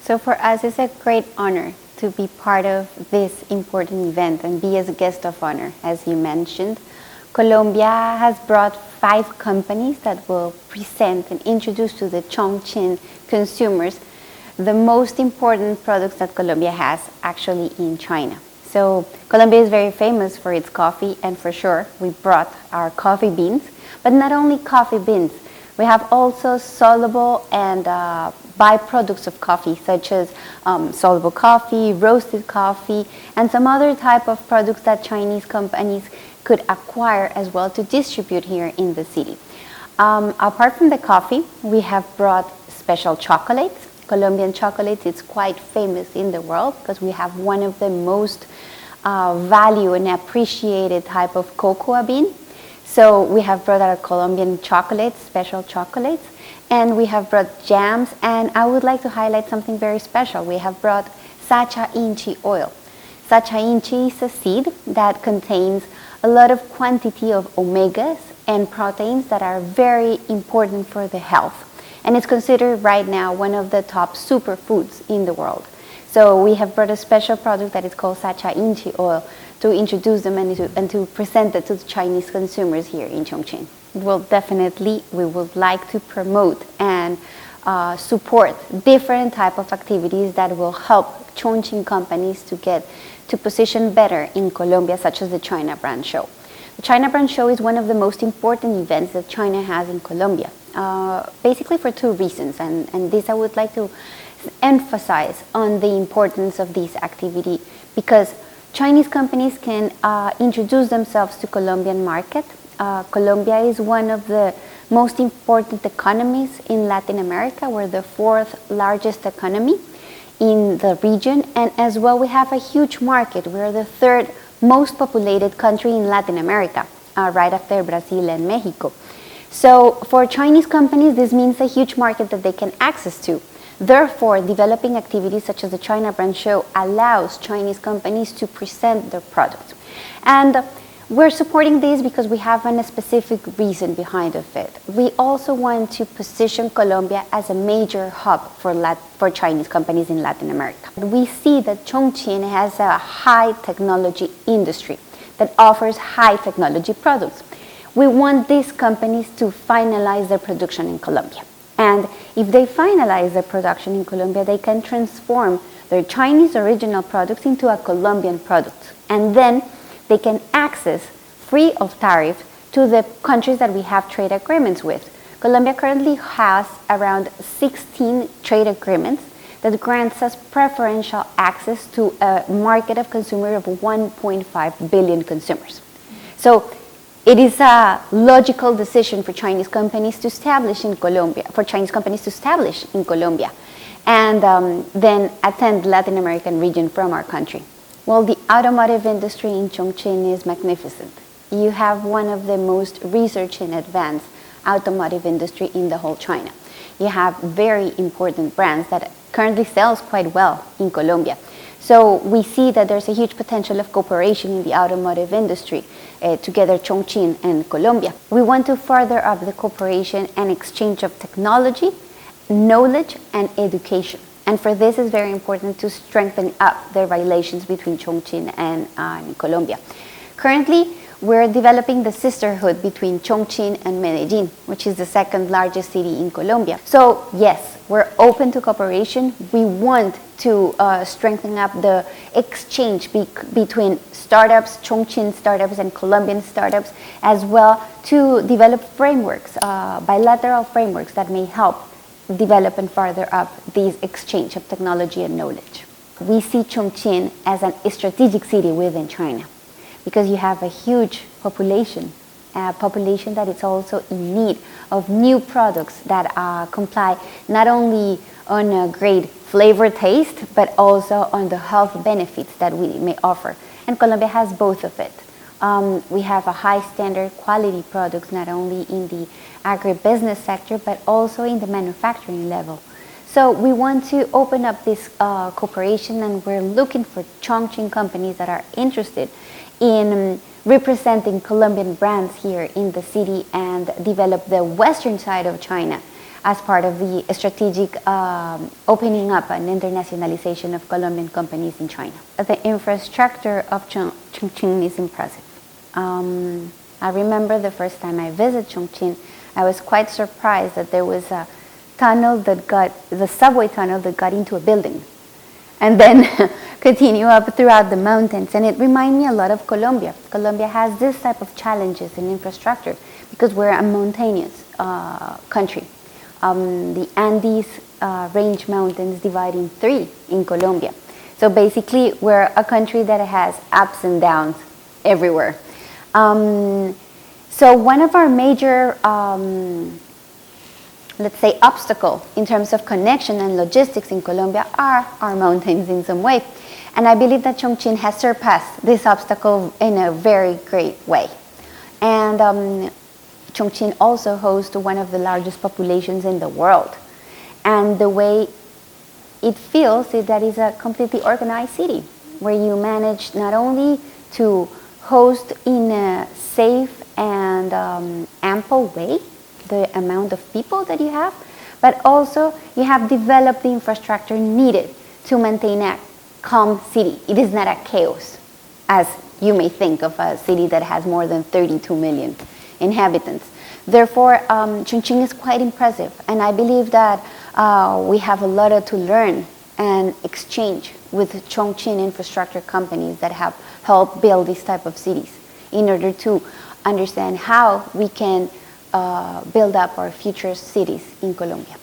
So for us, it's a great honor to be part of this important event and be as a guest of honor, as you mentioned. Colombia has brought 5 companies that will present and introduce to the Chongqing consumers the most important products that Colombia has actually in China. So Colombia is very famous for its coffee, and for sure we brought our coffee beans, but not only coffee beans. We have also soluble and byproducts of coffee, such as soluble coffee, roasted coffee, and some other type of products that Chinese companies could acquire as well to distribute here in the city. Apart from the coffee, we have brought special chocolates. Colombian chocolates, it's quite famous in the world because we have one of the most valued and appreciated type of cocoa bean. So we have brought our Colombian chocolates, special chocolates, and we have brought jams, and I would like to highlight something very special. We have brought sacha inchi oil. Sacha inchi is a seed that contains a lot of quantity of omegas and proteins that are very important for the health. And it's considered right now one of the top superfoods in the world. So we have brought a special product that is called sacha inchi oil to introduce them and to present it to the Chinese consumers here in Chongqing. Well, definitely we would like to promote and support different type of activities that will help Chongqing companies to position better in Colombia, such as the China Brand Show. The China Brand Show is one of the most important events that China has in Colombia, basically for 2 reasons, and this I would like to emphasize on the importance of this activity, because Chinese companies can introduce themselves to Colombian market. Colombia is one of the most important economies in Latin America. We're the 4th largest economy in the region, and as well we have a huge market. We're the 3rd most populated country in Latin America, right after Brazil and Mexico. So for Chinese companies, this means a huge market that they can access to. Therefore, developing activities such as the China Brand Show allows Chinese companies to present their products. And we're supporting this because we have a specific reason behind of it. We also want to position Colombia as a major hub for Chinese companies in Latin America. We see that Chongqing has a high technology industry that offers high technology products. We want these companies to finalize their production in Colombia. And if they finalize their production in Colombia, they can transform their Chinese original products into a Colombian product. And then they can access free of tariff to the countries that we have trade agreements with. Colombia currently has around 16 trade agreements that grants us preferential access to a market of consumers of 1.5 billion consumers. So it is a logical decision for Chinese companies to establish in Colombia, and then attend Latin American region from our country. Well, the automotive industry in Chongqing is magnificent. You have one of the most research and advanced automotive industry in the whole China. You have very important brands that currently sells quite well in Colombia. So we see that there's a huge potential of cooperation in the automotive industry, together Chongqing and Colombia. We want to further up the cooperation and exchange of technology, knowledge, and education. And for this, it's very important to strengthen up the relations between Chongqing and Colombia. Currently, we're developing the sisterhood between Chongqing and Medellin, which is the 2nd largest city in Colombia. So yes, we're open to cooperation. We want to strengthen up the exchange between startups, Chongqing startups and Colombian startups, as well to develop frameworks, bilateral frameworks that may help develop and further up this exchange of technology and knowledge. We see Chongqing as a strategic city within China, because you have a huge population, a population that is also in need of new products that comply not only on a great flavor taste, but also on the health benefits that we may offer. And Colombia has both of it. We have a high standard quality products, not only in the agribusiness sector, but also in the manufacturing level. So we want to open up this cooperation, and we're looking for Chongqing companies that are interested in representing Colombian brands here in the city and develop the western side of China as part of the strategic opening up and internationalization of Colombian companies in China. The infrastructure of Chongqing is impressive. I remember the first time I visited Chongqing, I was quite surprised that there was a tunnel the subway tunnel that got into a building and then continue up throughout the mountains. And it reminded me a lot of Colombia. Colombia has this type of challenges in infrastructure because we're a mountainous country. The Andes range mountains divide in 3 in Colombia. So basically, we're a country that has ups and downs everywhere. So one of our major, let's say, obstacle in terms of connection and logistics in Colombia are our mountains in some way. And I believe that Chongqing has surpassed this obstacle in a very great way. And Chongqing also hosts one of the largest populations in the world. And the way it feels is that it's a completely organized city where you manage not only to host in a safe and ample way the amount of people that you have, but also you have developed the infrastructure needed to maintain a calm city. It is not a chaos, as you may think of a city that has more than 32 million inhabitants. Therefore, Chongqing is quite impressive, and I believe that we have a lot to learn and exchange with Chongqing infrastructure companies that have helped build these type of cities in order to understand how we can build up our future cities in Colombia.